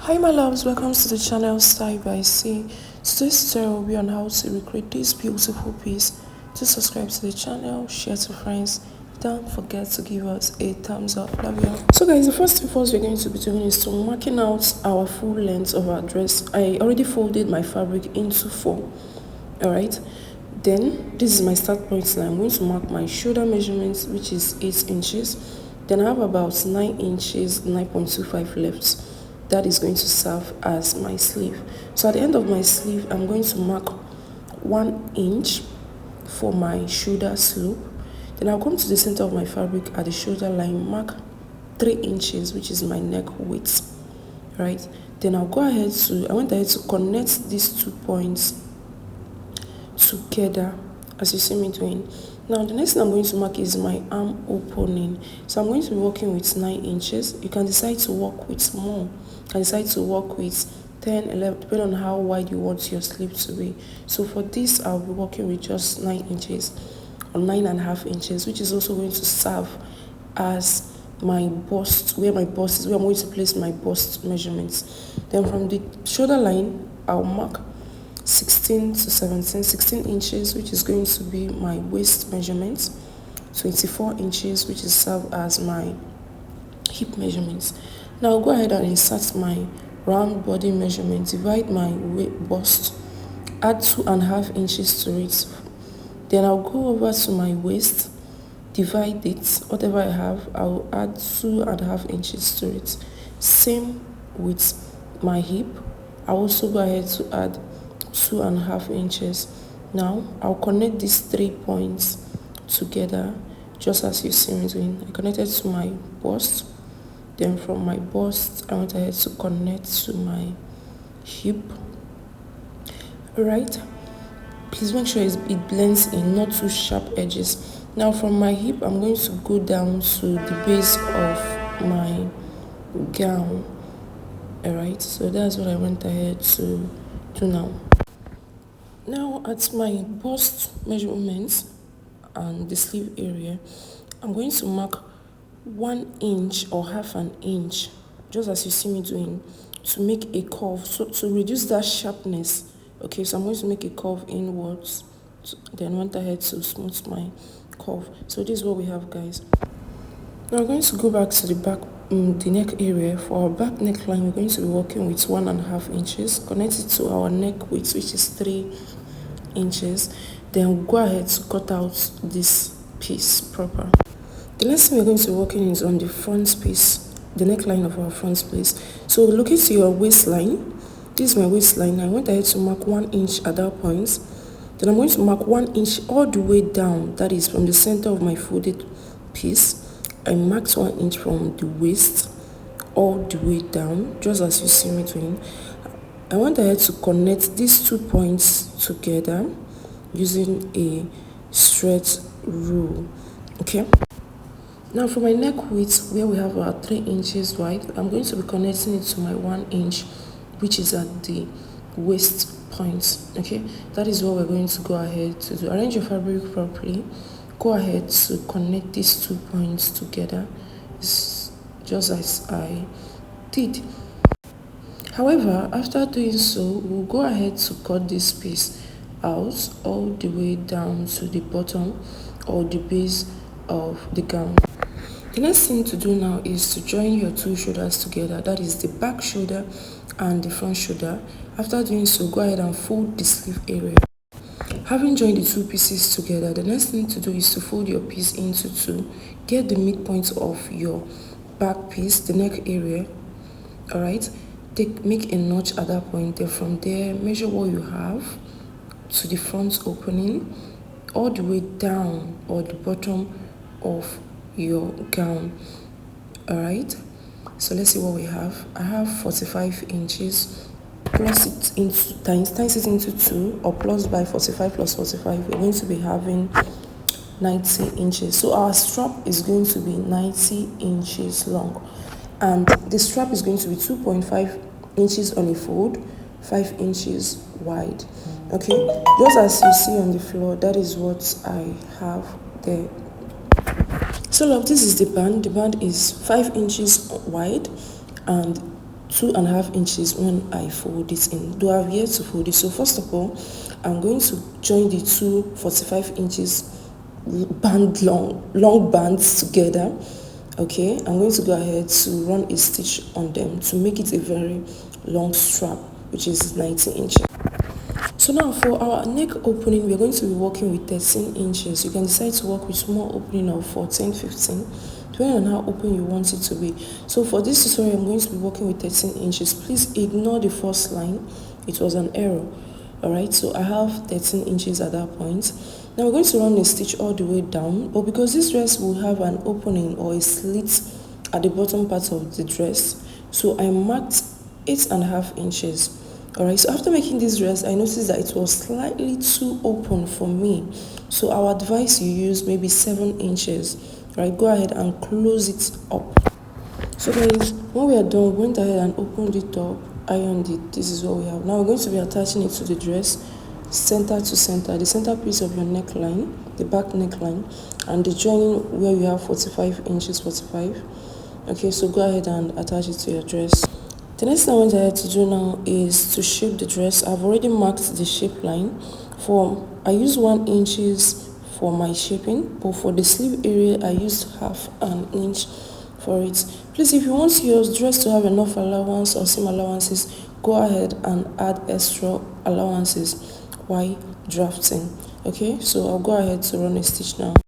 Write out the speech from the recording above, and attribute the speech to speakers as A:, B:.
A: Hi my loves, welcome to the channel Style by C. Today's tutorial will be on how to recreate this beautiful piece. To subscribe to the channel, share to friends, don't forget to give us a thumbs up. Love you all. So guys, the first thing first we're going to be doing is to marking out our full length of our dress. I already folded my fabric into 4. Alright, then this is my start point line. I'm going to mark my shoulder measurements, which is 8 inches. Then I have about 9 inches, 9.25 left. That is going to serve as my sleeve. So at the end of my sleeve, I'm going to mark 1 inch for my shoulder slope. Then I'll come to the center of my fabric at the shoulder line, mark 3 inches, which is my neck width. Right, then I'll go ahead to, I went ahead to connect these 2 points together as you see me doing. Now the next thing I'm going to mark is my arm opening. So I'm going to be working with 9 inches. You can decide to work with more. You can decide to work with 10, 11, depending on how wide you want your sleeve to be. So for this, I'll be working with just 9 inches or 9.5 inches, which is also going to serve as my bust, where my bust is, where I'm going to place my bust measurements. Then from the shoulder line, I'll mark 16 to 16 inches, which is going to be my waist measurement, 24 inches, which is served as my hip measurements. Now I'll go ahead and insert my round body measurement, divide my bust, add 2.5 inches to it. Then I'll go over to my waist, divide it, whatever I have, I'll add 2.5 inches to it. Same with my hip. I'll also go ahead to add 2.5 inches. Now I'll connect these 3 points together just as you see me doing. I connected to my bust, then from my bust I went ahead to connect to my hip. Alright, please make sure it blends in, not too sharp edges. Now from my hip I'm going to go down to the base of my gown. Alright, so that's what I went ahead to do now. Now at my bust measurements and the sleeve area, I'm going to mark 1 inch or half an inch, just as you see me doing, to make a curve, so to reduce that sharpness. Okay, so I'm going to make a curve inwards, then went ahead to smooth my curve. So this is what we have, guys. Now we're going to go back to the back, the neck area. For our back neckline, we're going to be working with 1.5 inches, connected to our neck width, which is 3 inches. Then we'll go ahead to cut out this piece proper. The next thing we're going to be working is on the front piece, the neckline of our front piece. So looking to your waistline, this is my waistline. I went ahead to mark 1 inch at that point. Then I'm going to mark 1 inch all the way down, that is from the center of my folded piece. I marked 1 inch from the waist all the way down, just as you see me doing. I went ahead to connect these 2 points together using a straight rule. Okay. Now for my neck width, where we have our 3 inches wide, I'm going to be connecting it to my 1 inch, which is at the waist point. Okay, that is what we're going to go ahead to do. Arrange your fabric properly. Go ahead to connect these 2 points together, just as I did. However, after doing so, we'll go ahead to cut this piece out all the way down to the bottom or the base of the gown. The next thing to do now is to join your 2 shoulders together, that is the back shoulder and the front shoulder. After doing so, go ahead and fold the sleeve area. Having joined the 2 pieces together, the next thing to do is to fold your piece into 2. Get the midpoint of your back piece, the neck area. Alright, make a notch at that point. Then from there, measure what you have to the front opening all the way down or the bottom of your gown. Alright, so let's see what we have. I have 45 inches. Plus it into times it into 2, or plus by 45 plus 45, we're going to be having 90 inches. So our strap is going to be 90 inches long, and the strap is going to be 2.5 inches on a fold, 5 inches wide. Okay, just as you see on the floor, that is what I have there. So love, this is the band. The band is 5 inches wide and 2.5 inches when I fold it in, though I've yet to fold it. So first of all, I'm going to join the two 45 inches long bands together. Okay, I'm going to go ahead to run a stitch on them to make it a very long strap, which is 19 inches. So now for our neck opening, we're going to be working with 13 inches. You can decide to work with small opening of 14, 15, depending on how open you want it to be. So for this tutorial, I'm going to be working with 13 inches. Please ignore the first line. It was an error. Alright, so I have 13 inches at that point. Now we're going to run a stitch all the way down, but because this dress will have an opening or a slit at the bottom part of the dress, so I marked 8.5 inches. Alright, so after making this dress, I noticed that it was slightly too open for me, so I would advise you use maybe 7 inches. Right, go ahead and close it up. So guys, when we are done, we went ahead and opened it up, ironed it. This is what we have. Now we're going to be attaching it to the dress, center to center, the center piece of your neckline, the back neckline, and the joining where you have 45 inches, 45. Okay, so go ahead and attach it to your dress. The next thing I went ahead to do now is to shape the dress. I've already marked the shape line. I used 1 inches for my shaping, but for the sleeve area I used half an inch for it. Please, if you want your dress to have enough allowance or seam allowances, go ahead and add extra allowances while drafting. Okay, so I'll go ahead to run a stitch now.